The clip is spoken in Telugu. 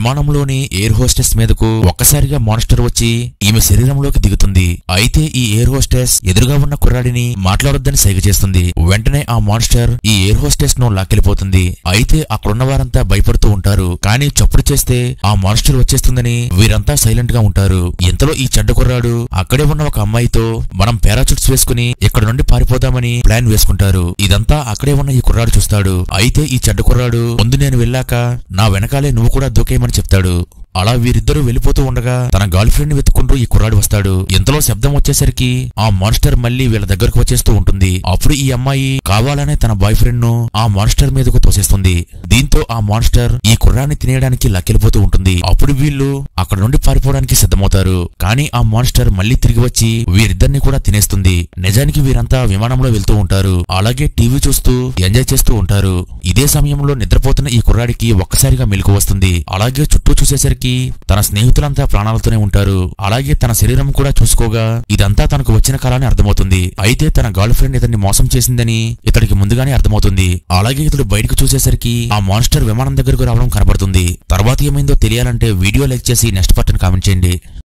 విమానంలోని ఎయిర్ హోస్టెస్ మీదకు ఒక్కసారిగా మాన్స్టర్ వచ్చి ఈమె శరీరంలోకి దిగుతుంది. అయితే ఈ ఎయిర్ హోస్టెస్ ఎదురుగా ఉన్న కుర్రాడిని మాట్లాడొద్దని సైగ చేస్తుంది. వెంటనే ఆ మాన్స్టర్ ఈ ఎయిర్ హోస్టెస్ ను లాక్కెళ్లిపోతుంది. అయితే అక్కడున్న వారంతా భయపడుతూ ఉంటారు. కానీ చప్పుడు చేస్తే ఆ మాన్స్టర్ వచ్చేస్తుందని వీరంతా సైలెంట్ గా ఉంటారు. ఇంతలో ఈ చెడ్డ కుర్రాడు అక్కడే ఉన్న ఒక అమ్మాయితో మనం పారాచూట్స్ వేసుకుని ఇక్కడ నుండి పారిపోదామని ప్లాన్ వేసుకుంటారు. ఇదంతా అక్కడే ఉన్న ఈ కుర్రాడు చూస్తాడు. అయితే ఈ చెడ్డ కుర్రాడు ముందు నేను వెళ్ళాక నా వెనకాలే నువ్వు కూడా దూకేయమని చెప్తాడు. అలా వీరిద్దరూ వెళ్లిపోతూ ఉండగా తన గర్ల్ ఫ్రెండ్ ని వెతుక్కుంటూ ఈ కుర్రాడు వస్తాడు. ఇంతలో శబ్దం వచ్చేసరికి ఆ మాన్స్టర్ మళ్లీ వీళ్ళ దగ్గరకు వచ్చేస్తూ ఉంటుంది. అప్పుడు ఈ అమ్మాయి కావాలనే తన బాయ్ ఫ్రెండ్ ను ఆ మాన్స్టర్ మీదకు తోసేస్తుంది. దీంతో ఆ మాన్స్టర్ ఈ కుర్రాన్ని తినేయడానికి లక్కెళ్ళిపోతూ ఉంటుంది. అప్పుడు వీళ్ళు అక్కడ నుండి పారిపోవడానికి సిద్ధమవుతారు. కానీ ఆ మాన్స్టర్ మళ్లీ తిరిగి వచ్చి వీరిద్దరిని కూడా తినేస్తుంది. నిజానికి వీరంతా విమానంలో వెళ్తూ ఉంటారు. అలాగే టీవీ చూస్తూ ఎంజాయ్ చేస్తూ ఉంటారు. ఇదే సమయంలో నిద్రపోతున్న ఈ కుర్రాడికి ఒక్కసారిగా మెలకువ వస్తుంది. అలాగే చుట్టూ చూసేసరికి తన స్నేహితులంతా ప్రాణాలతోనే ఉంటారు. అలాగే తన శరీరం కూడా చూసుకోగా ఇదంతా తనకు వచ్చిన కళ అని అర్థమవుతుంది. అయితే తన గర్ల్ ఫ్రెండ్ ఇతన్ని మోసం చేసిందని ఇతడికి ముందుగానే అర్థమవుతుంది. అలాగే ఇతడు బయటకు చూసేసరికి ఆ మాన్స్టర్ విమానం దగ్గరకు రావడం కనబడుతుంది. తర్వాత ఏమైందో తెలియాలంటే వీడియో లైక్ చేసి నెక్స్ట్ పార్ట్ కామెంట్ చేయండి.